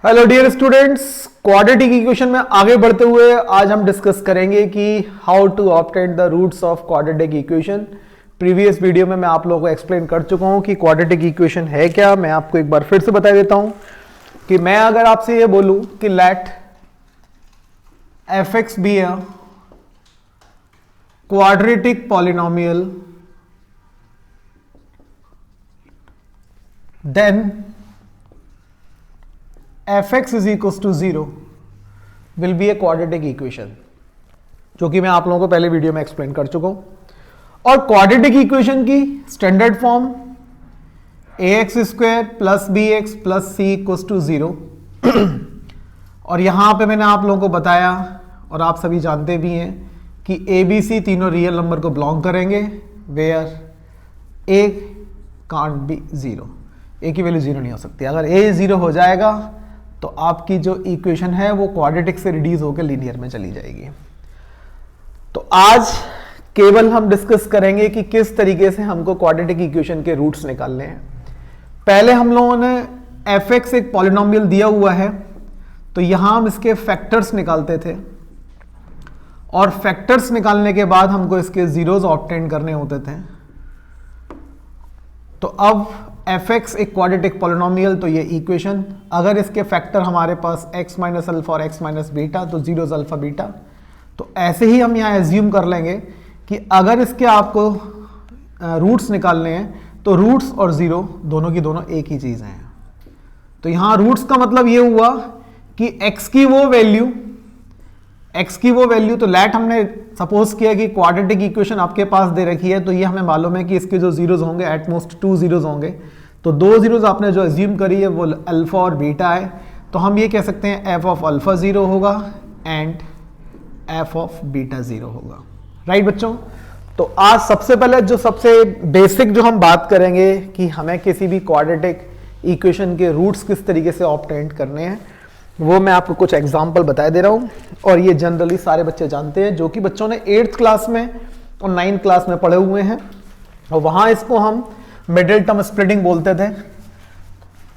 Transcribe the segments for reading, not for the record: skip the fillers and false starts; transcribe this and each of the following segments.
Hello dear students, quadratic equation में आगे बढ़ते हुए आज हम डिस्कस करेंगे कि how to obtain the roots of quadratic equation. Previous video में मैं आप लोगों को एक्सप्लेन कर चुका हूं कि क्वाड्रेटिक इक्वेशन है क्या। मैं आपको एक बार फिर से बता देता हूं कि मैं अगर आपसे ये बोलूं कि let f x be a quadratic polynomial then fx is equals to 0 will be a quadratic equation, जो कि मैं आप लोगों को पहले वीडियो में एक्सप्लेन कर चुका हूं। और क्वाड्रेटिक इक्वेशन की standard form ax square plus b x plus c equals to 0। और यहां पे मैंने आप लोगों को बताया और आप सभी जानते भी हैं कि ए बी सी तीनों रियल नंबर को बिलोंग करेंगे where a can't be 0। a की वैल्यू 0 नहीं हो सकती। अगर a 0 हो जाएगा तो आपकी जो इक्वेशन है वो क्वाड्रेटिक से रिड्यूस होकर लीनियर में चली जाएगी। तो आज केवल हम डिस्कस करेंगे कि किस तरीके से हमको क्वाड्रेटिक इक्वेशन के रूट्स निकालने हैं। पहले हम लोगों ने fx एक पॉलिनोमियल दिया हुआ है, तो यहां हम इसके फैक्टर्स निकालते थे और फैक्टर्स निकालने के बाद हमको इसके जीरोस ऑब्टेन करने होते थे। तो अब fx एक क्वाड्रेटिक पॉलिनोमियल, तो ये इक्वेशन, अगर इसके फैक्टर हमारे पास x माइनस अल्फा और x माइनस बीटा, तो जीरोस अल्फा बीटा। तो ऐसे ही हम यहाँ एज्यूम कर लेंगे कि अगर इसके आपको रूट्स निकालने हैं तो रूट्स और जीरो दोनों की दोनों एक ही चीज़ हैं। तो यहाँ रूट्स का मतलब ये हुआ कि x की वो वैल्यू, तो लेट हमने सपोज किया कि क्वाड्रेटिक इक्वेशन आपके पास दे रखी है, तो ये हमें मालूम है कि इसके जो जीरोस होंगे एटमोस्ट 2 जीरोस होंगे। तो 2 जीरोस आपने जो एज्यूम करी है वो अल्फा और बीटा है, तो हम ये कह सकते हैं एफ ऑफ अल्फा 0 होगा एंड एफ ऑफ बीटा 0 होगा। राइट बच्चों? तो आज सबसे पहले जो सबसे बेसिक जो हम बात करेंगे कि हमें किसी भी क्वाड्रेटिक इक्वेशन के रूट्स किस तरीके से ऑब्टेन करने हैं, वो मैं आपको कुछ एग्जाम्पल बता दे रहा हूँ। और ये जनरली सारे बच्चे जानते हैं, जो कि बच्चों ने 8th क्लास में और 9th क्लास में पढ़े हुए हैं, और वहाँ इसको हम मिडिल टर्म स्प्लिटिंग बोलते थे।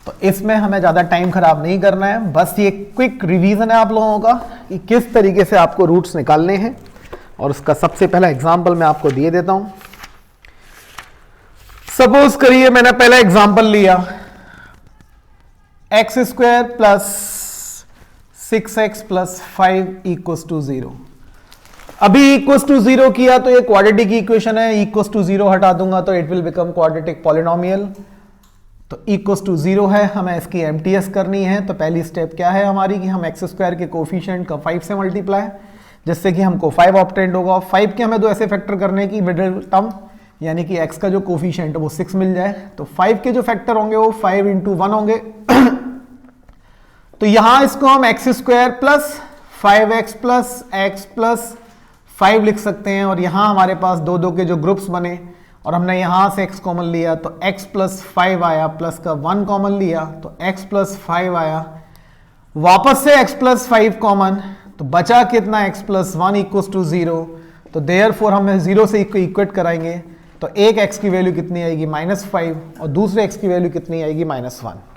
तो इसमें हमें ज़्यादा टाइम खराब नहीं करना है, बस ये क्विक रिवीजन है आप लोगों का कि किस तरीके से आपको रूट्स निकालने हैं। और उसका सबसे पहला एग्जाम्पल मैं आपको दिए देता हूँ। सपोज करिए मैंने पहला एग्जाम्पल लिया x square plus 6x plus 5 equals to 0। अभी इक्वल्स टू 0 किया तो ये क्वाड्रेटिक इक्वेशन है, इक्वल्स टू 0 हटा दूंगा तो it will become quadratic polynomial. तो इक्वल्स टू 0 है, हमें इसकी एमटीएस करनी है। तो पहली स्टेप क्या है हमारी कि हम एक्स स्क्वायर के कोफिशिएंट का 5 से मल्टीप्लाई, जिससे कि हमको 5 ऑब्टेंड होगा। 5 के हमें दो ऐसे फैक्टर करने की मिडिल टर्म, यानी कि x का जो कोफिशिएंट है वो 6 मिल जाए। तो 5 के जो फैक्टर होंगे वो 5 इंटू 1 होंगे। तो यहां इसको हम x square plus 5x plus x plus 5 लिख सकते हैं। और यहां हमारे पास दो दो के जो ग्रुप्स बने और हमने यहां से x कॉमन लिया तो x प्लस 5 आया, प्लस का 1 कॉमन लिया तो x प्लस 5 आया, वापस से x प्लस 5 कॉमन, तो बचा कितना x प्लस 1 इक्वल्स टू 0। तो देयरफॉर हम 0 से इक्वेट कराएंगे तो एक x की वैल्यू कितनी आएगी -5 और दूसरे x की वैल्यू कितनी आएगी -1।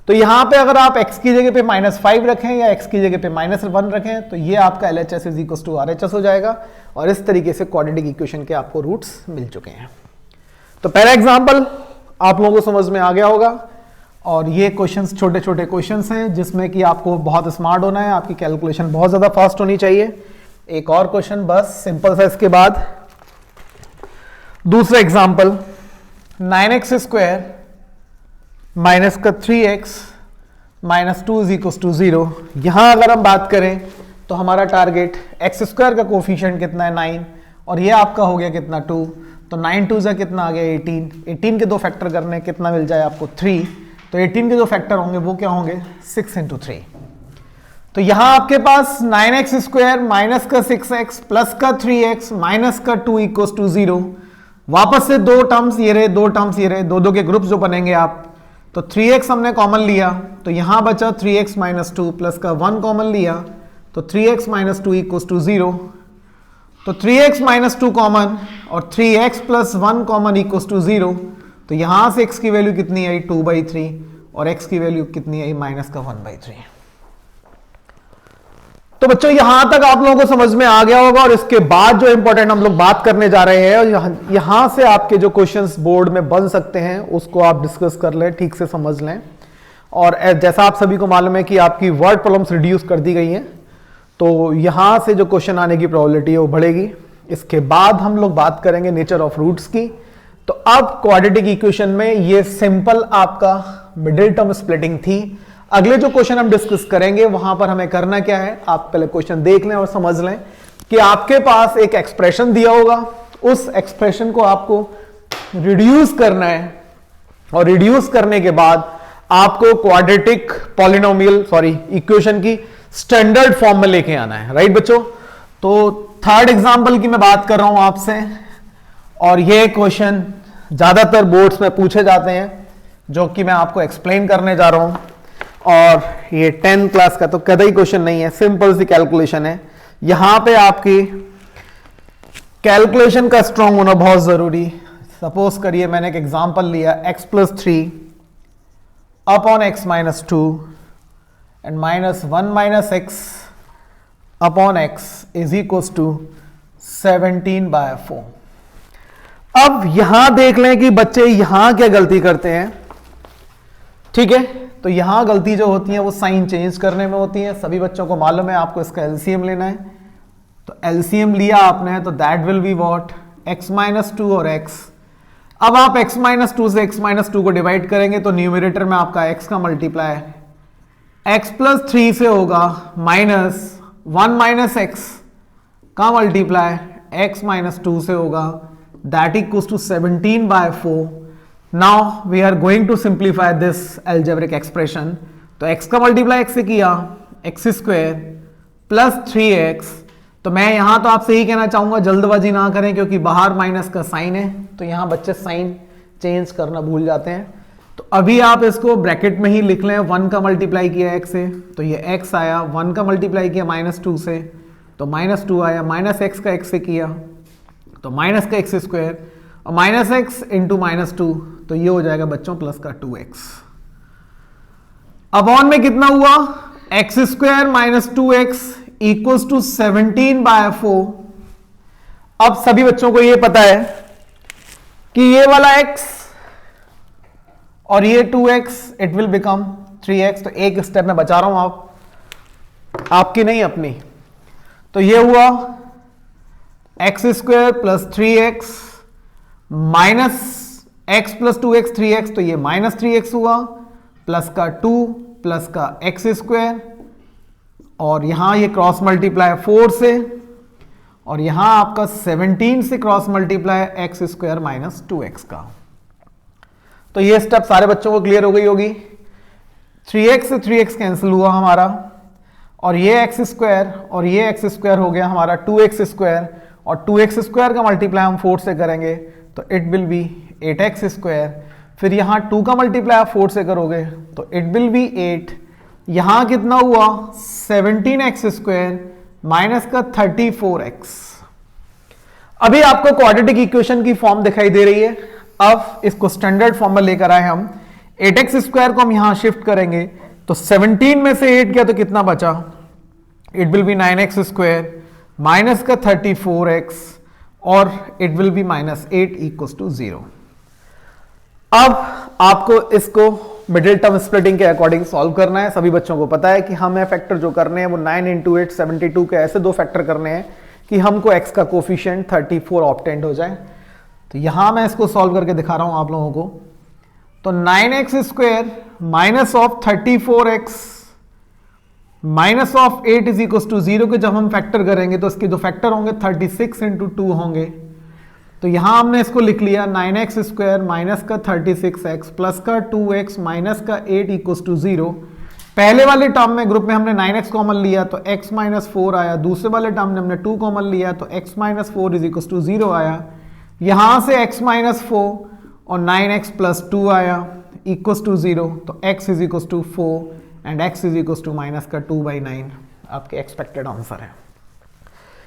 तो यहां पे अगर आप x की जगह पे -5 रखें या x की जगह पे -1 रखें तो ये आपका LHS is equal to RHS हो जाएगा। और इस तरीके से क्वाड्रेटिक इक्वेशन के आपको रूट्स मिल चुके हैं। तो पहला एग्जांपल आप लोगों को समझ में आ गया होगा। और ये क्वेश्चंस छोटे छोटे क्वेश्चंस हैं जिसमें कि आपको बहुत स्मार्ट होना है, आपकी कैलकुलेशन बहुत ज्यादा फास्ट होनी चाहिए। एक और क्वेश्चन बस सिंपल सा इसके बाद। दूसरा एग्जाम्पल 9x स्क्वायर माइनस का 3x minus 2 is equal to 0। यहां अगर हम बात करें तो हमारा टारगेट एक्स स्क्वायर का कोफिशिएंट कितना है 9 और ये आपका हो गया कितना 2। तो 9 2 से कितना आ गया 18। 18 के दो फैक्टर करने कितना मिल जाए आपको 3। तो 18 के जो फैक्टर होंगे वो क्या होंगे 6 इंटू 3। तो यहां आपके पास 9x स्क्वायर माइनस का 6x प्लस का 3x माइनस का 2 इक्वल टू 0। वापस से दो टर्म्स ये रहे, दो टर्म्स ये रहे, दो दो के ग्रुप्स जो बनेंगे आप। तो 3x हमने कॉमन लिया तो यहां बचा 3x माइनस 2 प्लस का 1 कॉमन लिया तो 3x माइनस 2 इक्वल टू 0। तो 3x माइनस 2 कॉमन और 3x plus 1 common equal to 0। तो यहां से x की वैल्यू कितनी आई 2/3 और x की वैल्यू कितनी है, माइनस का 1/3। तो बच्चों यहां तक आप लोगों को समझ में आ गया होगा, और इसके बाद जो इंपॉर्टेंट हम लोग बात करने जा रहे हैं, और यहां से आपके जो क्वेश्चंस बोर्ड में बन सकते हैं उसको आप डिस्कस कर लें, ठीक से समझ लें। और जैसा आप सभी को मालूम है कि आपकी वर्ड प्रॉब्लम्स रिड्यूस कर दी गई हैं, तो यहां से जो क्वेश्चन आने की प्रोबेबिलिटी है वो बढ़ेगी। इसके बाद हम लोग बात करेंगे नेचर ऑफ रूट्स की। तो अब क्वाड्रेटिक इक्वेशन में ये सिंपल आपका मिडिल टर्म स्प्लिटिंग थी। अगले जो क्वेश्चन हम डिस्कस करेंगे वहां पर हमें करना क्या है, आप पहले क्वेश्चन देख लें और समझ लें कि आपके पास एक एक्सप्रेशन दिया होगा, उस एक्सप्रेशन को आपको रिड्यूस करना है, और रिड्यूस करने के बाद आपको क्वाड्रेटिक पॉलिनोमियल इक्वेशन की स्टैंडर्ड फॉर्म में लेके आना है, राइट बच्चों। तो थर्ड एग्जांपल की मैं बात कर रहा हूं आपसे, और ये क्वेश्चन ज्यादातर बोर्ड्स में पूछे जाते हैं, जो कि मैं आपको एक्सप्लेन करने जा रहा हूं। और ये 10th क्लास का तो कतई क्वेश्चन नहीं है, सिंपल सी कैलकुलेशन है। यहां पे आपकी कैलकुलेशन का स्ट्रांग होना बहुत जरूरी। सपोज करिए मैंने एक एग्जांपल लिया, x+3 upon x - 2 and -1 - x upon x is equals to 17/4। अब यहां देख लें कि बच्चे यहां क्या गलती करते हैं, ठीक है। तो यहां गलती जो होती है वो साइन चेंज करने में होती है। सभी बच्चों को मालूम है आपको इसका एलसीएम लेना है, तो एलसीएम लिया आपने तो that will be what, x - 2 और x। अब आप x - 2 से x - 2 को डिवाइड करेंगे तो न्यूमरेटर में आपका x का मल्टीप्लाई x+3 से होगा -1 - x का मल्टीप्लाई x - 2 से होगा, that equals to 17/4। Now we are going to simplify this algebraic expression. तो x का मल्टीप्लाई x से किया, x² प्लस 3x। तो मैं यहां तो आपसे ही कहना चाहूंगा जल्दबाजी ना करें, क्योंकि बाहर माइनस का साइन है, तो यहां बच्चे साइन चेंज करना भूल जाते हैं। तो अभी आप इसको ब्रैकेट में ही लिख लें, 1 का मल्टीप्लाई किया x से तो ये x आया, 1 का मल्टीप्लाई किया -2 से तो -2 आया, -x का x से किया तो माइनस का x², और -x इंटू -2 तो ये हो जाएगा बच्चों प्लस का 2x। अपॉन में कितना हुआ, x² - 2x इक्वल्स टू 17/4। अब सभी बच्चों को ये पता है कि ये वाला x और ये 2x it will become 3x। तो एक स्टेप में बचा रहा हूं, आपकी नहीं अपनी। तो ये हुआ x² plus 3x minus x plus 2x 3x, तो ये -3x हुआ, प्लस का 2 प्लस का x², और यहां ये क्रॉस मल्टीप्लाई 4 से, और यहां आपका 17 से क्रॉस मल्टीप्लाई x² - 2x का। तो ये स्टेप सारे बच्चों को क्लियर हो गई होगी। 3x से 3x कैंसिल हुआ हमारा, और ये x² और ये x² हो गया हमारा 2x², और 2x² का मल्टीप्लाई हम 4 से करेंगे तो इट विल बी 8x²। फिर यहां 2 का मल्टीप्लाई आप 4 से करोगे तो इट विल बी 8। यहां कितना हुआ, 17x² माइनस का 34x। अभी आपको क्वाड्रेटिक इक्वेशन की फॉर्म दिखाई दे रही है। अब इसको स्टैंडर्ड फॉर्म में लेकर आए हम, 8x² को हम यहां शिफ्ट करेंगे तो 17 में से 8 गया तो कितना बचा, it will B 9x² minus का 34x, और it will be -8 equals to 0। अब आपको इसको मिडिल टर्म स्प्लिटिंग के अकॉर्डिंग सॉल्व करना है। सभी बच्चों को पता है कि हमें फैक्टर जो करने हैं वो 9 × 8 72 के ऐसे दो फैक्टर करने हैं कि हमको x का कोफिशिएंट 34 ऑब्टेंड हो जाए। तो यहां मैं इसको सॉल्व करके दिखा रहा हूं आप लोगों को। तो 9x² minus of 34x minus of 8 is equal to 0 के जब हम फैक्टर करेंगे तो इसके जो फैक्टर होंगे 36 × 2 होंगे। तो यहां हमने इसको लिख लिया 9x² माइनस का 36x प्लस का 2x माइनस का 8 इक्वल टू 0। पहले वाले टर्म में ग्रुप में हमने 9x कॉमन लिया तो x - 4 आया, दूसरे वाले टर्म में हमने 2 कॉमन लिया तो x - 4 इज इक्वल टू 0 आया। यहां से x - 4 और 9x + 2 आया इक्वल टू 0, तो x is equal to 4 and x is equal to -2/9 आपके एक्सपेक्टेड आंसर है।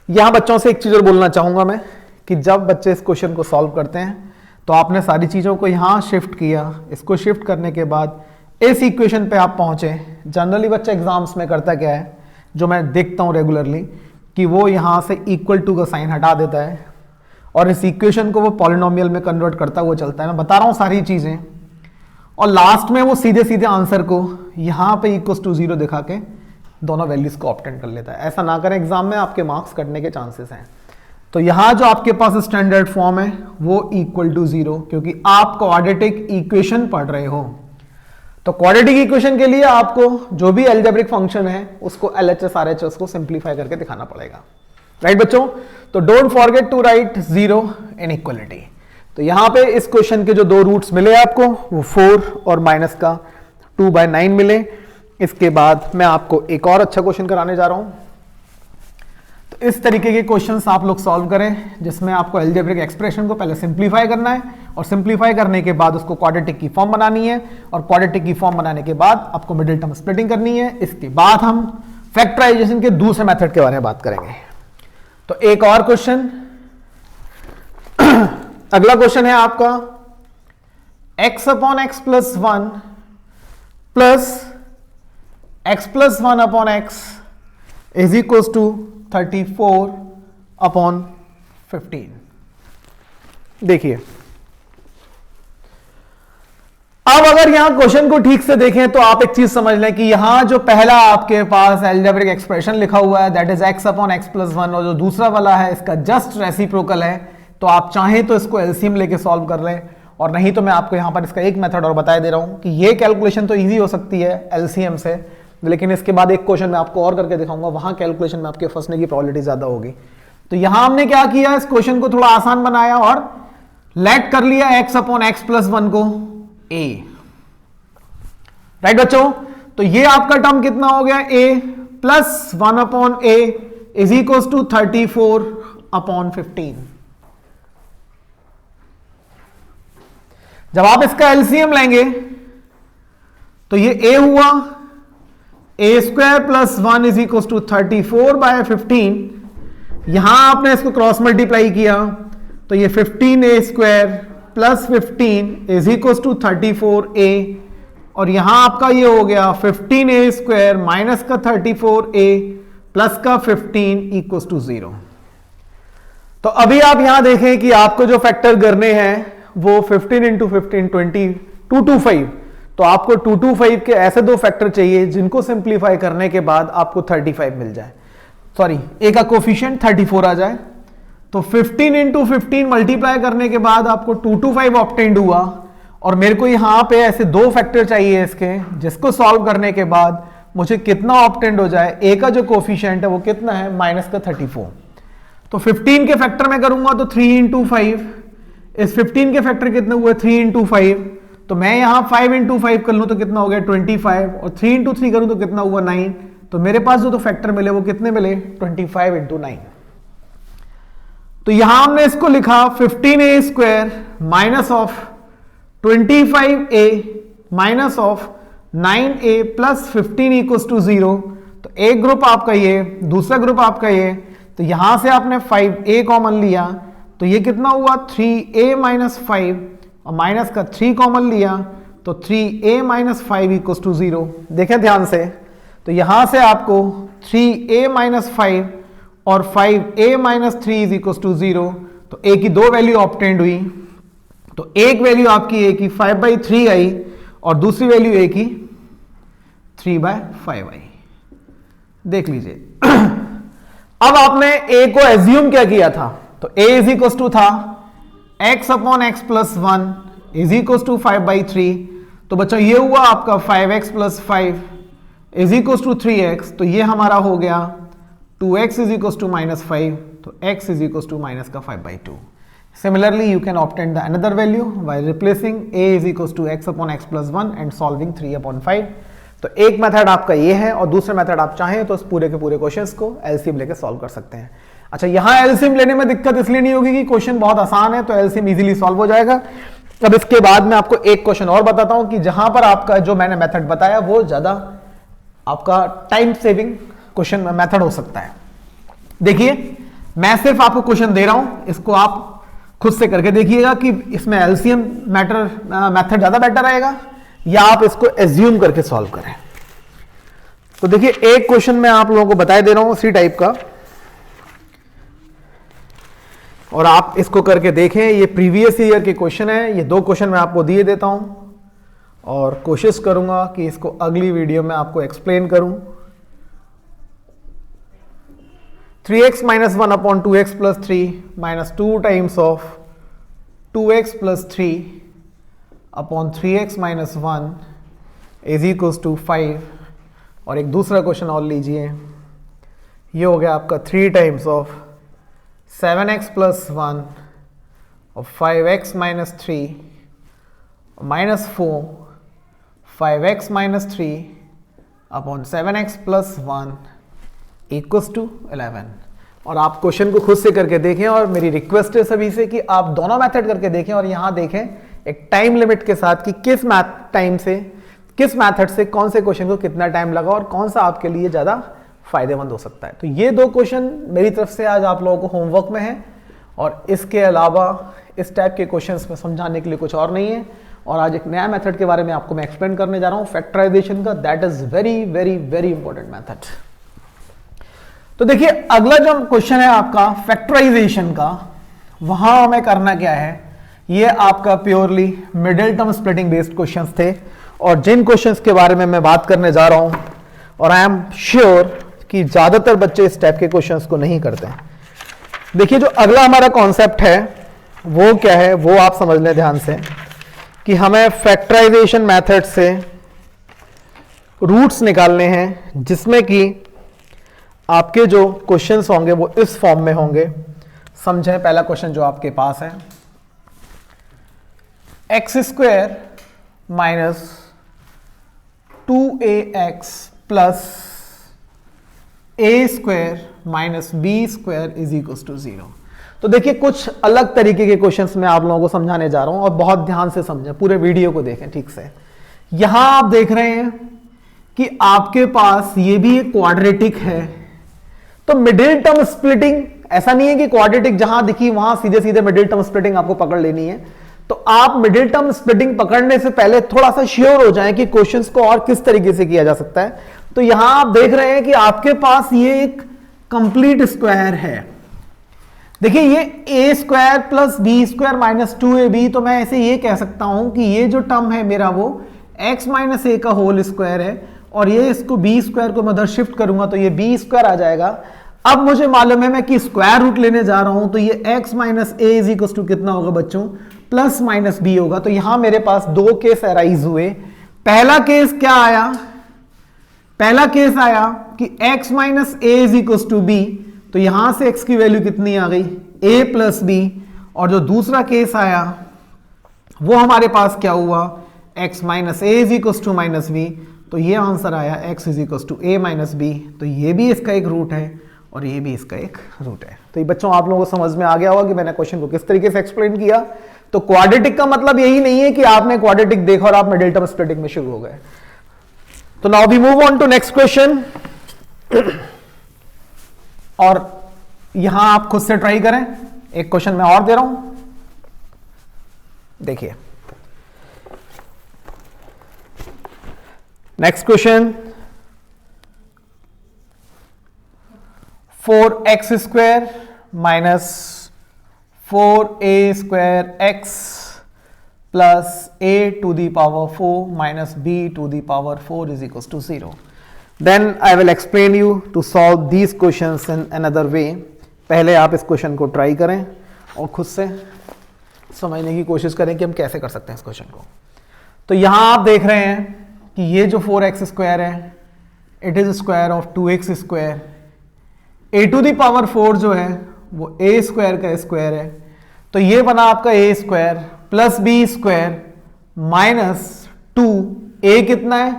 यहां बच्चों से एक चीज और बोलना चाहूंगा मैं कि जब बच्चे इस क्वेश्चन को सॉल्व करते हैं तो आपने सारी चीजों को यहां शिफ्ट किया, इसको शिफ्ट करने के बाद इस इक्वेशन पे आप पहुंचे। जनरली बच्चा एग्जाम्स में करता क्या है, जो मैं देखता हूं रेगुलरली, कि वो यहां से इक्वल टू का साइन हटा देता है और इस इक्वेशन को वो पॉलिनोमियल में कन्वर्ट करता हुआ चलता है। मैं बता रहा हूं सारी चीजें, और लास्ट में वो सीधे सीधे आंसर को यहां पे इक्वल टू 0 दिखा के दोनों वैल्यूज को ऑब्टेन कर लेता है। ऐसा ना करें, एग्जाम में आपके मार्क्स कटने के चांसेस हैं। तो यहां जो आपके पास स्टैंडर्ड फॉर्म है वो इक्वल टू 0, क्योंकि आप क्वाड्रेटिक इक्वेशन पढ़ रहे हो। तो क्वाड्रेटिक इक्वेशन के लिए आपको जो भी अलजेब्रिक फंक्शन है उसको LHS RHS को सिंप्लीफाई करके दिखाना पड़ेगा। राइट बच्चों? तो don't forget to write 0 in equality. तो यहां पे इस क्वेश्चन के जो दो रूट्स मिले आपको वो 4 और माइनस का 2/9 मिले। इसके बाद मैं आपको एक और अच्छा क्वेश्चन कराने जा रहा हूं। तो इस तरीके के क्वेश्चंस आप लोग सॉल्व करें, जिसमें आपको अलजेब्रिक एक्सप्रेशन को पहले सिंप्लीफाई करना है और सिंप्लीफाई करने के बाद उसको क्वाड्रेटिक की फॉर्म बनानी है, और क्वाड्रेटिक की फॉर्म बनाने के बाद आपको मिडिल टर्म स्प्लिटिंग करनी है। इसके बाद हम फैक्टराइजेशन के दूसरे मेथड के बारे में बात करेंगे। तो एक और क्वेश्चन, अगला क्वेश्चन है आपका x/x + 1 plus x+1/x is equal to 34/15। देखिए, अब अगर यहां क्वेश्चन को ठीक से देखें तो आप एक चीज समझ लें कि यहां जो पहला आपके पास अलजेब्रिक एक्सप्रेशन लिखा हुआ है दैट इज x/x + 1, और जो दूसरा वाला है इसका जस्ट रेसिप्रोकल है। तो आप चाहें तो इसको एलसीएम लेके सॉल्व कर लें, और नहीं तो मैं आपको यहां पर इसका एक मेथड और बता दे रहा हूं कि ये कैलकुलेशन तो इजी हो सकती है एलसीएम से, लेकिन इसके बाद एक क्वेश्चन मैं आपको और करके दिखाऊंगा, वहां कैलकुलेशन में आपके फंसने की प्रोबेबिलिटी ज्यादा होगी। तो यहां हमने क्या किया, इस क्वेश्चन को थोड़ा आसान बनाया और लेट कर लिया x/x + 1 को a। राइट बच्चों? तो ये आपका टर्म कितना हो गया, a + 1/a is equal to 34/15। जब आप इसका एलसीएम लेंगे तो ये a हुआ, a² + 1 इज इक्वल टू 34/15। यहां आपने इसको क्रॉस मल्टीप्लाई किया तो ये 15a² + 15 is equal to 34a, और यहां आपका ये हो गया 15a² माइनस का 34a प्लस का 15 इक्वल टू 0। तो अभी आप यहां देखें कि आपको जो फैक्टर करने हैं वो 15 × 15 20 225। तो आपको 225 के ऐसे दो फैक्टर चाहिए जिनको सिंप्लीफाई करने के बाद आपको 35 मिल जाए, सॉरी ए का कोफिशिएंट 34 आ जाए। तो 15 × 15 मल्टीप्लाई करने के बाद आपको 225 ऑब्टेन्ड हुआ, और मेरे को यहां पे ऐसे दो फैक्टर चाहिए इसके जिसको सॉल्व करने के बाद मुझे कितना ऑब्टेन्ड हो जाए। ए का जो कोफिशिएंट है वो कितना है, माइनस का 34। तो 15 के फैक्टर में करूंगा तो 3 × 5, इस 15 के फैक्टर कितने हुए 3 × 5, तो मैं यहां 5 × 5 कर लूं तो कितना हो गया 25, और 3 × 3 करूं तो कितना हुआ 9। तो मेरे पास जो तो फैक्टर मिले वो कितने मिले 25 × 9। तो यहां हमने इसको लिखा 15a² minus of 25a minus of 9a plus 15 equals to 0। तो एक ग्रुप आपका ये, दूसरा ग्रुप आपका ये, तो यहां से आपने 5a कॉमन लिया तो ये कितना हुआ 3a माइनस 5, और माइनस का 3 कॉमन लिया तो 3a माइनस 5 इक्वल्स टू 0। देखें ध्यान से, तो यहां से आपको 3a माइनस 5 और 5a minus 3 is equals to 0। तो a की दो वैल्यू ऑब्टेन्ड हुई, तो एक वैल्यू आपकी a की 5/3 आई और दूसरी वैल्यू a की 3/5 आई। देख लीजिए अब आपने a को एज्यूम क्या किया था, तो a इज इक्वल टू था x/x + 1 इज इक्वल टू 5/3। तो बच्चों ये हुआ आपका 5x + 5 is equal to 3x। तो ये हमारा हो गया 2x इज इक्वल टू -5, तो x is equal to minus का 5/2। Similarly, you can obtain the another value by replacing a is equals to x/x + 1 and solving 3/5। तो एक मेथड आपका ये है, और दूसरा मेथड आप चाहें तो इस पूरे के पूरे क्वेश्चंस को एलसीएम लेके सॉल्व कर सकते हैं। अच्छा, यहाँ एलसीएम लेने में दिक्कत इसलिए नहीं होगी कि क्वेश्चन बहुत आसान है, तो एलसीएम इजीली सॉल्व हो जाएगा। अब इसके बाद मैं आपको एक क्वेश्चन और बताता हूं कि जहां पर आपका जो मैंने मेथड बताया वो ज्यादा आपका टाइम सेविंग क्वेश्चन मेथड हो सकता है। देखिए, मैं सिर्फ आपको क्वेश्चन दे रहा हूं, इसको आप खुद से करके देखिएगा कि इसमें एलसीएम मेथड ज्यादा बेटर रहेगा या आप इसको एज्यूम करके सॉल्व करें। तो देखिए एक क्वेश्चन मैं आप लोगों को बता दे रहा हूं उसी टाइप का, और आप इसको करके देखें। ये प्रीवियस ईयर के क्वेश्चन है, ये 2 क्वेश्चन मैं आपको दिए देता हूं और कोशिश करूंगा कि इसको अगली वीडियो में आपको एक्सप्लेन करूं। 3x minus 1 upon 2x plus 3 minus 2 times of 2x plus 3 upon 3x minus 1 is equals to 5। और एक दूसरा क्वेश्चन और लीजिए, ये हो गया आपका 3 times of 7x plus 1 और 5x minus 3 minus 4 5x minus 3 upon 7x plus 1 equals to 11। और आप क्वेश्चन को खुद से करके देखें, और मेरी रिक्वेस्ट है सभी से कि आप दोनों मेथड करके देखें और यहां देखें एक टाइम लिमिट के साथ कि किस किस मेथड से कौन से क्वेश्चन को कितना टाइम लगा और कौन सा आपके लिए ज्यादा फायदेमंद हो सकता है। तो ये 2 क्वेश्चन मेरी तरफ से आज आप लोगों को होमवर्क में है, और इसके अलावा इस टाइप के क्वेश्चंस में समझाने के लिए कुछ और नहीं है। और आज एक नया मेथड के बारे में आपको मैं एक्सप्लेन करने जा रहा हूं, फैक्टराइजेशन का। That is very very very important method. तो देखिए अगला जो क्वेश्चन है आपका फैक्टराइजेशन का, वहां हमें करना क्या है, ये आपका purely middle term splitting based questions थे, और जिन क्वेश्चंस के बारे में मैं बात करने जा रहा हूं, और आई एम श्योर कि ज्यादातर बच्चे इस टाइप के क्वेश्चंस को नहीं करते हैं। देखिए जो अगला हमारा कॉन्सेप्ट है वो क्या है, वो आप समझ लें ध्यान से, कि हमें फैक्टराइजेशन मेथड से रूट्स निकालने हैं, जिसमें कि आपके जो क्वेश्चंस होंगे वो इस फॉर्म में होंगे। समझें पहला क्वेश्चन जो आपके पास है, x square minus 2ax plus a square minus b square is equal to 0। तो देखिए कुछ अलग तरीके के क्वेश्चंस मैं आप लोगों को समझाने जा रहा हूं, और बहुत ध्यान से समझें, पूरे वीडियो को देखें ठीक से। यहां आप देख रहे हैं कि आपके पास ये भी एक क्वाड्रेटिक है, तो मिडिल टर्म स्प्लिटिंग, ऐसा नहीं है कि क्वाड्रेटिक जहां दिखी वहां सीधे सीधे मिडिल टर्म स्प्लिटिंग आपको पकड़ लेनी है। तो आप मिडिल टर्म स्प्लिटिंग पकड़ने से पहले थोड़ा सा श्योर हो जाएं कि क्वेश्चंस को और किस तरीके से किया जा सकता है। तो यहां आप देख रहे हैं कि आपके पास ये एक कंप्लीट स्क्वायर है। देखिए ये a square plus b square minus 2ab, तो मैं ऐसे ये कह सकता हूं कि ये जो टर्म है मेरा वो x माइनस ए का होल स्क्वायर है, और ये इसको बी स्क्वायर को मैं उधर शिफ्ट करूंगा तो ये बी स्क्वायर आ जाएगा। अब मुझे मालूम है मैं कि स्क्वायर रूट लेने जा रहा हूं, तो ये x minus a is equal to कितना होगा बच्चों, प्लस माइनस बी होगा। तो यहां मेरे पास 2 केस अराइज हुए। पहला केस क्या आया, पहला केस आया कि x minus a is equal to b, तो यहां से x की वैल्यू कितनी आ गई, a प्लस बी। और जो दूसरा केस आया वो हमारे पास क्या हुआ, x minus a is equal to minus b, तो ये आंसर आया x is equal to a minus b. तो ये भी इसका एक रूट है और ये भी इसका एक रूट है। तो ये बच्चों आप लोगों को समझ में आ गया होगा कि मैंने क्वेश्चन को किस तरीके से एक्सप्लेन किया। तो क्वाड्रेटिक का मतलब यही नहीं है कि आपने क्वाड्रेटिक देखा और आप मिडिल टर्म स्प्लिटिंग में शुरू हो गए। तो now we move on to next question, और यहां आप खुद से ट्राई करें। एक क्वेश्चन मैं और दे रहा हूं, देखिए next question, 4x square minus 4a square x प्लस a to the power 4 minus b to the power 4 is equal to 0। Then I will explain you to solve these questions in another way. पहले आप इस question को try करें और खुद से समझने की कोशिश करें कि हम कैसे कर सकते हैं इस क्वेश्चन को। तो यहां आप देख रहे हैं कि ये जो 4x स्क्वायर है, it is square of 2x square. a to the power 4 जो है वो a स्क्वायर का स्क्वायर है, तो ये बना आपका a square plus b square minus 2, a कितना है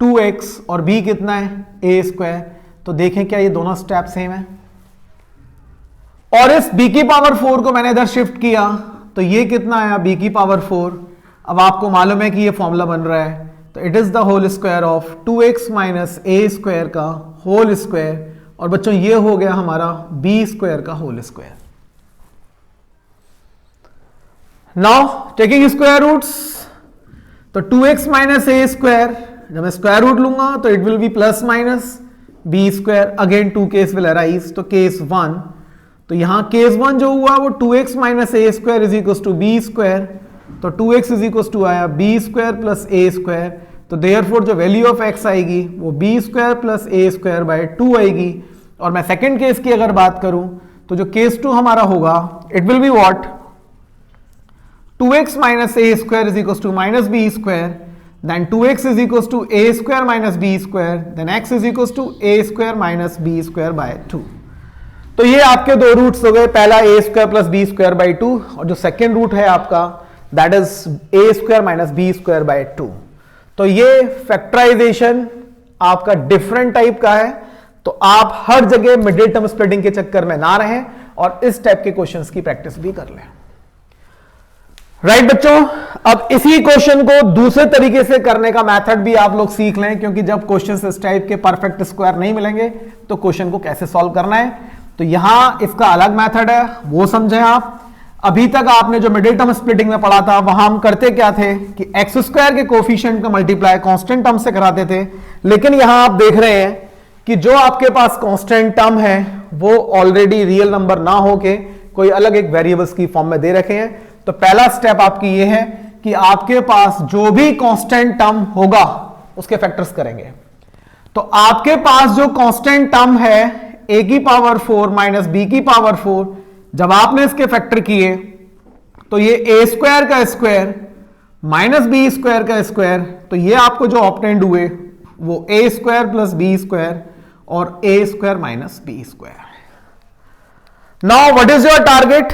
2x और b कितना है a स्क्वायर। तो देखें क्या ये दोनों स्टेप सेम है, और इस b की पावर 4 को मैंने इधर शिफ्ट किया तो ये कितना आया b की पावर 4। अब आपको मालूम है कि ये फॉर्मूला बन रहा है, तो it is the whole square of 2x minus a square का होल स्क्वायर, और बच्चों ये हो गया हमारा b स्क्वायर का whole square. Now taking square roots, तो 2x माइनस ए स्क्वायर, जब मैं स्क्वायर रूट लूंगा तो it will be plus minus b square, again two case will arise, तो केस 1, तो यहां केस 1 जो हुआ वो 2x minus a square is equal to b square, तो 2x इज इक्वल टू आया b square plus a square, तो therefore जो वैल्यू ऑफ x आएगी वो b square plus a square by 2 आएगी। और मैं सेकेंड केस की अगर बात करूं तो जो केस 2 हमारा होगा it will be what, 2x minus a square is equal to minus b square, then 2x is equals to a square minus b square, then x is equals to a square minus b square by 2। तो ये आपके दो roots हो गए, पहला a square plus b square by 2 और जो second root है आपका that is a square minus b square by 2। तो ये फैक्टराइजेशन आपका डिफरेंट टाइप का है, तो आप हर जगह मिडिल टर्म स्प्लिटिंग के चक्कर में ना रहें और इस टाइप के क्वेश्चंस की प्रैक्टिस भी कर लें। राइट बच्चों, अब इसी क्वेश्चन को दूसरे तरीके से करने का मेथड भी आप लोग सीख लें, क्योंकि जब क्वेश्चंस इस टाइप के परफेक्ट स्क्वायर नहीं मिलेंगे तो क्वेश्चन को कैसे सॉल्व करना है, तो यहां इसका अलग मेथड है, वो समझें आप। अभी तक आपने जो मिडिल टर्म स्प्लिटिंग में पढ़ा था वहां हम करते क्या थे कि एक्स स्क्वायर के कोफिशिएंट का मल्टीप्लाई कांस्टेंट टर्म से कराते थे, लेकिन यहां आप देख रहे हैं कि जो आपके पास कांस्टेंट टर्म है वो ऑलरेडी रियल नंबर ना होके कोई अलग एक वेरिएबल्स की फॉर्म में दे रखे हैं। तो पहला स्टेप आपकी ये है कि आपके पास जो भी कांस्टेंट टर्म होगा उसके फैक्टर्स करेंगे। तो आपके पास जो कांस्टेंट टर्म है a की पावर 4 माइनस बी की पावर 4, जब आपने इसके फैक्टर किए तो ये a स्क्वायर का स्क्वायर माइनस बी स्क्वायर का स्क्वायर, तो ये आपको जो ऑब्टेंड हुए वो a square plus b square और a square minus b square. Now what is your target?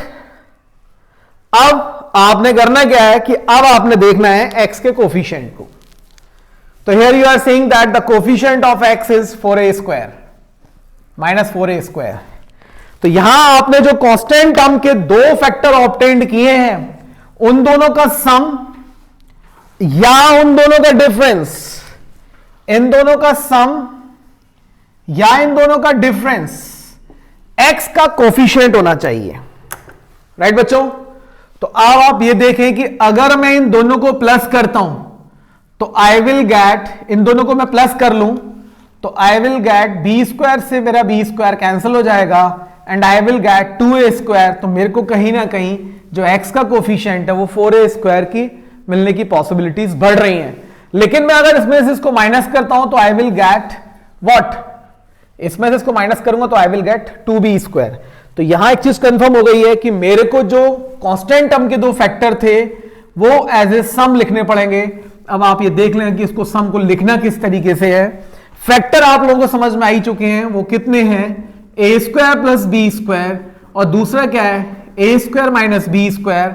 अब आपने करना क्या है कि अब आपने देखना है x के कोफिशिएंट को। तो here you are saying that the coefficient of x is 4a square minus 4a square. तो यहां आपने जो कांस्टेंट टर्म के दो फैक्टर ऑब्टेंड किए हैं उन दोनों का सम या उन दोनों का डिफरेंस, इन दोनों का सम या इन दोनों का डिफरेंस x का कोफिशिएंट होना चाहिए। राइट बच्चों, तो अब आप ये देखें कि अगर मैं इन दोनों को प्लस करता हूं तो आई विल गेट, इन दोनों को मैं प्लस कर लूं तो I will get b square से मेरा बी स्क्वायर कैंसिल हो जाएगा and I will get 2a square. तो मेरे को कहीं ना कहीं जो x का कोफिशिएंट है वो 4a स्क्वायर की मिलने की पॉसिबिलिटीज बढ़ रही हैं। लेकिन मैं अगर इसमें से इसको माइनस करता हूं तो आई विल गेट व्हाट, इसमें से इसको माइनस करूंगा तो I will gate 2b square. तो यहां एक चीज कंफर्म हो गई है कि मेरे को जो कांस्टेंट टर्म के दो फैक्टर थे वो एज ए सम लिखने पड़ेंगे। अब आप ये देख लें कि इसको सम को लिखना किस तरीके से है। फैक्टर आप लोगों को समझ में आ ही चुके हैं, वो कितने हैं, a square plus b square और दूसरा क्या है a square minus b square.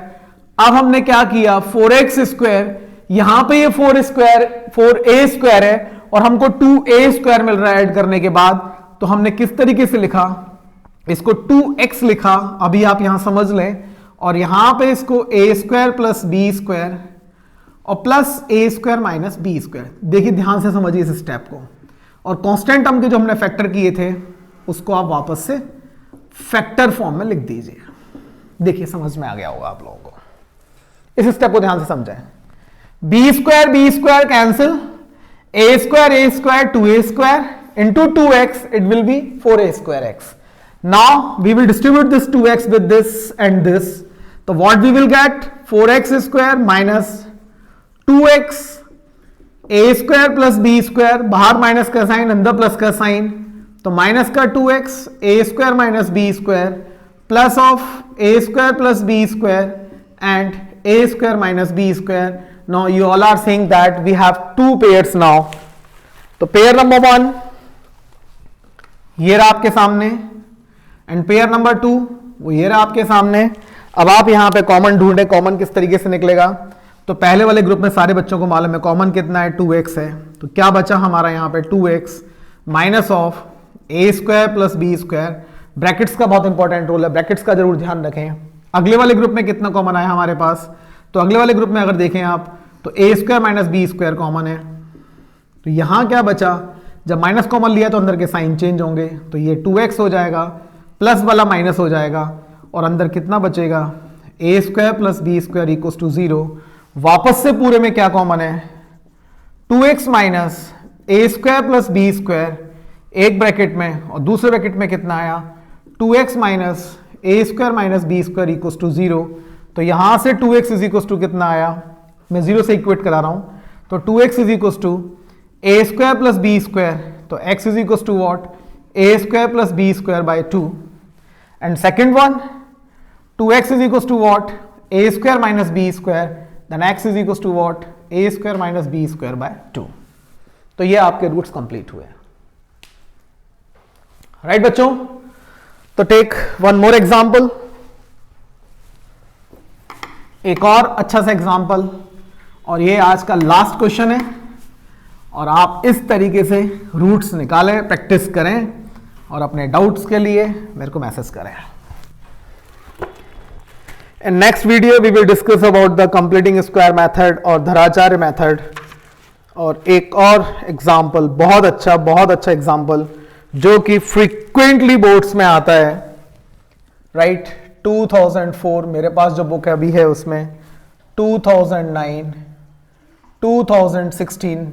अब हमने क्या किया 4x स्क्वायर, यहां पे ये 4a स्क्वायर है और हमको 2a स्क्वायर मिल रहा है ऐड करने के बाद। तो हमने किस तरीके से लिखा, इसको 2x लिखा, अभी आप यहां समझ लें, और यहां पे इसको a square plus b square और plus a square minus b square. देखिए ध्यान से समझिए इस स्टेप को, और कांस्टेंट टर्म के जो हमने फैक्टर किए थे उसको आप वापस से फैक्टर फॉर्म में लिख दीजिए। देखिए समझ में आ गया होगा आप लोगों को, इस स्टेप को ध्यान से समझें। B square cancel, a square 2a square into 2x, it will be 4a square x. Now we will distribute this 2x with this and this. So what we will get, 4x square minus 2x a square plus b square, बाहर minus का sign अंदर plus का sign, तो minus का 2x a square minus b square plus of a square plus b square and a square minus b square. Now you all are saying that we have two pairs now. तो pair number 1 ये रहा आपके सामने and pair number 2 वो ये रहा आपके सामने। अब आप यहां पे कॉमन ढूंढे, कॉमन किस तरीके से निकलेगा। तो पहले वाले ग्रुप में सारे बच्चों को मालूम है कॉमन कितना है, 2x है। तो क्या बचा हमारा यहां पे 2x minus of a square plus b square. Brackets का बहुत इंपॉर्टेंट रोल है, ब्रैकेट्स का जरूर ध्यान रखें। अगले वाले ग्रुप में कितना कॉमन आया हमारे पास, तो अगले वाले ग्रुप में अगर देखें आप तो a square minus b square common है। तो यहां क्या बचा, जब माइनस कॉमन लिया तो अंदर के साइन चेंज होंगे, तो ये 2x हो जाएगा, प्लस वाला माइनस हो जाएगा और अंदर कितना बचेगा, a square plus b square equals to 0। वापस से पूरे में क्या कॉमन है, 2x minus a square plus b square एक ब्रैकेट में, और दूसरे ब्रैकेट में कितना आया 2x minus a square minus b square equals to 0। तो यहां से 2x इज इक्वल्स टू कितना आया, मैं 0 से इक्वेट करा रहा हूं, तो 2x is equals to a square plus b square, तो x is equals to what, a square plus b square by 2। And second one 2x is equals to what, a square minus b square, then x is equals to what, a square minus b square by 2। तो ये आपके roots complete हुए। Right बच्चों, तो take one more example, एक और अच्छा सा एग्जाम्पल, और ये आज का लास्ट क्वेश्चन है, और आप इस तरीके से रूट्स निकालें, प्रैक्टिस करें, और अपने डाउट्स के लिए मेरे को मैसेज करें। In next video we will discuss about the completing square method और धराचार्य मेथड, और एक और एग्जाम्पल, बहुत अच्छा एग्जाम्पल जो कि फ्रीक्वेंटली बोर्ड्स में आता है। राइट 2004 मेरे पास जो बुक अभी है उसमें 2009, 2016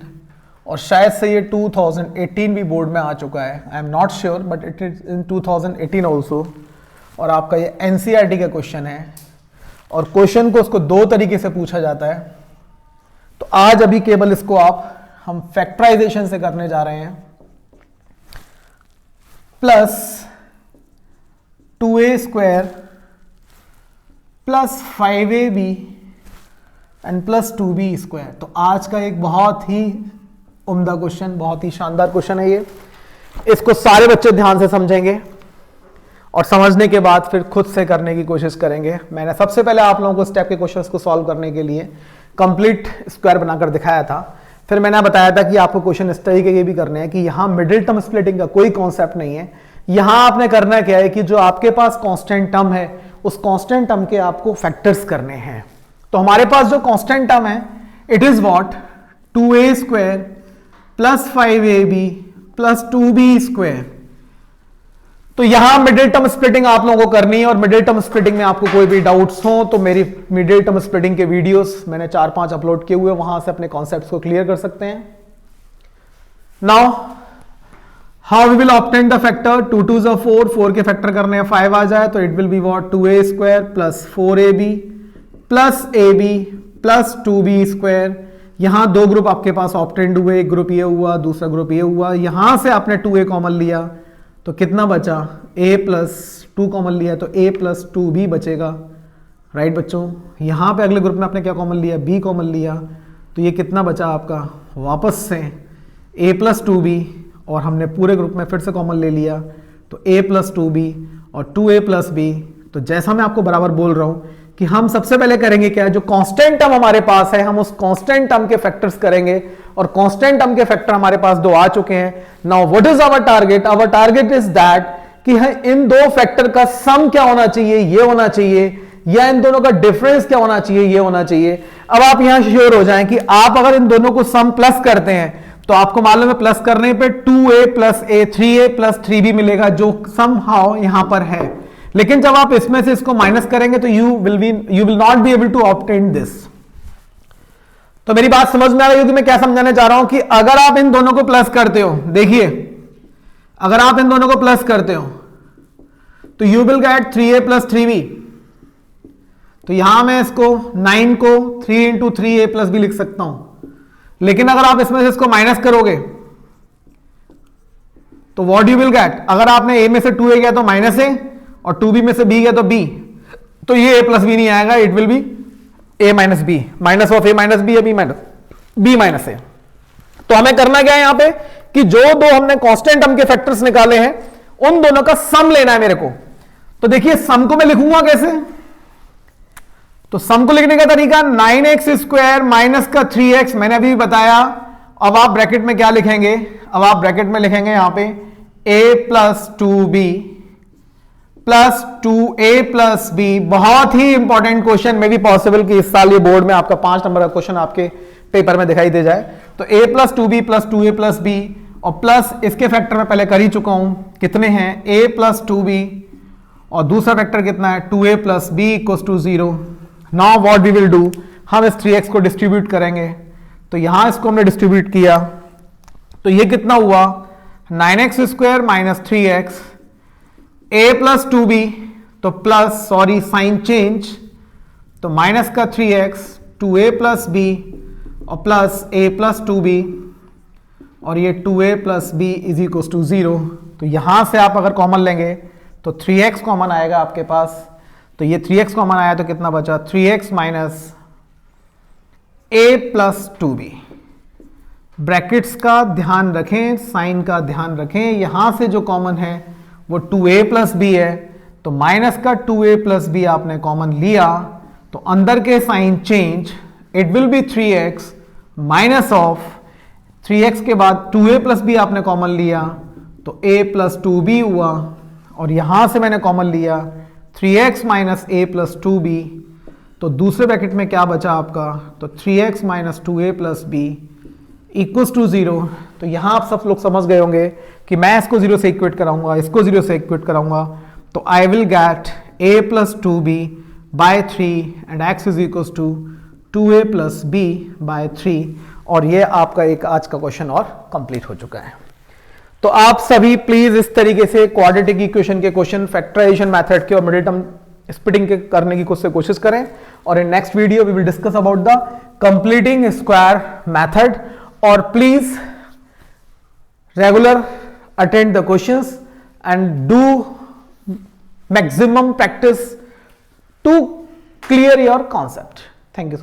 और शायद से ये 2018 भी बोर्ड में आ चुका है, I am not sure but it is in 2018 also. और आपका ये एनसीईआरटी का क्वेश्चन है, और क्वेश्चन को उसको दो तरीके से पूछा जाता है। तो आज अभी केवल इसको हम फैक्टराइजेशन से करने जा रहे हैं। Plus 2a square plus 5ab and plus 2b square. तो आज का एक बहुत ही उम्दा क्वेश्चन, बहुत ही शानदार क्वेश्चन है ये। इसको सारे बच्चे ध्यान से समझेंगे और समझने के बाद फिर खुद से करने की कोशिश करेंगे। मैंने सबसे पहले आप लोगों को स्टेप के क्वेश्चंस को सॉल्व करने के लिए कंप्लीट स्क्वायर बनाकर दिखाया था। फिर मैंने बताया था कि आपको क्वेश्चन इस तरीके के भी करने हैं कि यहां मिडिल टर्म स्प्लिटिंग का कोई कॉन्सेप्ट नहीं है। यहां आपने करना क्या है कि जो आपके पास कांस्टेंट टर्म है उस कांस्टेंट टर्म के आपको फैक्टर्स करने हैं। तो हमारे पास जो कांस्टेंट टर्म है it is what, 2a square plus 5ab plus 2b square. तो यहां मिडिल टर्म स्प्लिटिंग आप लोगों को करनी है, और मिडिल टर्म स्प्लिटिंग में आपको कोई भी डाउट्स हो तो मेरी मिडिल टर्म स्प्लिटिंग के वीडियोस मैंने 4-5 अपलोड किए हुए, वहां से अपने कॉन्सेप्ट्स को क्लियर कर सकते हैं। Now how we will obtain the factor, 2 2 is 4, 4 के फैक्टर करने हैं 5 आ जाए तो it will be what, 2a square plus 4ab plus ab plus 2b square. यहां दो ग्रुप आपके पास ऑब्टेंड हुए, एक ग्रुप ये हुआ, दूसरा ग्रुप ये हुआ। यहां से आपने 2a कॉमन लिया तो कितना बचा, a प्लस 2 कॉमन लिया तो a प्लस 2b बचेगा। राइट बच्चों, यहां पे अगले ग्रुप में आपने क्या कॉमन लिया, b कॉमन लिया, तो ये कितना बचा आपका वापस से a प्लस 2b, और हमने पूरे ग्रुप में फिर से कॉमन ले लिया तो a प्लस 2b और 2a प्लस b। तो जैसा मैं आपको बराबर बोल रहा हूं कि हम सबसे पहले करेंगे क्या, जो कांस्टेंट टर्म हमारे पास है हम उस कांस्टेंट टर्म के फैक्टर्स करेंगे, और कांस्टेंट टर्म के फैक्टर हमारे पास 2 आ चुके हैं। Now what is our target, our target is that कि इन दो फैक्टर का सम क्या होना चाहिए, ये होना चाहिए, या इन दोनों का डिफरेंस क्या होना चाहिए, ये होना चाहिए। अब आप यहां श्योर हो जाएं कि आप अगर इन दोनों को सम प्लस करते हैं तो आपको मालूम है प्लस करने पे 2a plus a 3a plus 3b मिलेगा, जो समहाउ यहां पर है। लेकिन जब आप इसमें से इसको माइनस करेंगे तो you will not be able to obtain this. तो मेरी बात समझ में आ रही होगी मैं क्या समझाने जा रहा हूं कि अगर आप इन दोनों को प्लस करते हो, देखिए अगर आप इन दोनों को प्लस करते हो तो you will get 3a plus 3b। तो यहां मैं इसको 9 को 3 इंटू 3a प्लस b लिख सकता हूं। लेकिन अगर आप इसमें से इसको माइनस करोगे तो व्हाट यू विल गेट, अगर आपने a में से 2a गया तो माइनस a और 2b में से b गया तो b, तो ये a प्लस b नहीं आएगा, it will B a minus b, minus of a minus b या b माइनस a। तो हमें करना क्या है यहां पे कि जो दो हमने कांस्टेंट टर्म के फैक्टर्स निकाले हैं उन दोनों का सम लेना है मेरे को। तो देखिए सम को मैं लिखूंगा कैसे, तो सम को लिखने का तरीका 9x स्क्वायर माइनस का 3x मैंने अभी बताया। अब आप ब्रैकेट में क्या लिखेंगे, अब आप ब्रैकेट में लिखेंगे यहां पे a plus 2b plus 2a plus b। बहुत ही इंपॉर्टेंट क्वेश्चन, में भी पॉसिबल कि इस साल ये बोर्ड में आपका 5 नंबर का क्वेश्चन आपके पेपर में दिखाई दे जाए। तो a plus 2b plus 2a plus b, और प्लस इसके फैक्टर में पहले कर ही चुका हूं, कितने हैं a प्लस 2b और दूसरा फैक्टर कितना है 2a plus b equals to 0। Now what we will do, हम इस 3x को डिस्ट्रीब्यूट करेंगे। तो यहां इसको हमने डिस्ट्रीब्यूट किया तो ये कितना हुआ 9x square minus 3x a plus 2b, तो प्लस सॉरी साइन चेंज, तो माइनस का 3x 2a प्लस b और प्लस a प्लस 2b और ये 2a plus b is equal to 0। तो यहां से आप अगर कॉमन लेंगे तो 3x कॉमन आएगा आपके पास। तो ये 3x कॉमन आया तो कितना बचा 3x minus a plus 2b। Brackets का ध्यान रखें, साइन का ध्यान रखें, यहां से जो कॉमन है वो 2a प्लस b है, तो माइनस का 2a प्लस b आपने कॉमन लिया तो अंदर के sign change, it will be 3x minus of 3x के बाद 2a प्लस b आपने कॉमन लिया तो a प्लस 2b हुआ और यहां से मैंने कॉमन लिया 3x minus a plus 2b, तो दूसरे ब्रैकेट में क्या बचा आपका, तो 3x minus 2a plus b equals to 0। तो यहां आप सब लोग समझ गए होंगे कि मैं इसको 0 से इक्वेट कराऊंगा, इसको 0 से इक्वेट कराऊंगा, तो I will get a plus 2b by 3 and x is equals to 2a plus b by 3। और ये आपका एक आज का क्वेश्चन और कंप्लीट हो चुका है। तो आप सभी प्लीज इस तरीके से क्वाड्रेटिक इक्वेशन के क्वेश्चन फैक्टराइजेशन मेथड के और मिडिल टर्म स्प्लिटिंग के करने की कोशिश करें। और in next video we will discuss about the completing square method. और please regular attend the questions and do maximum practice to clear your concept. Thank you so much.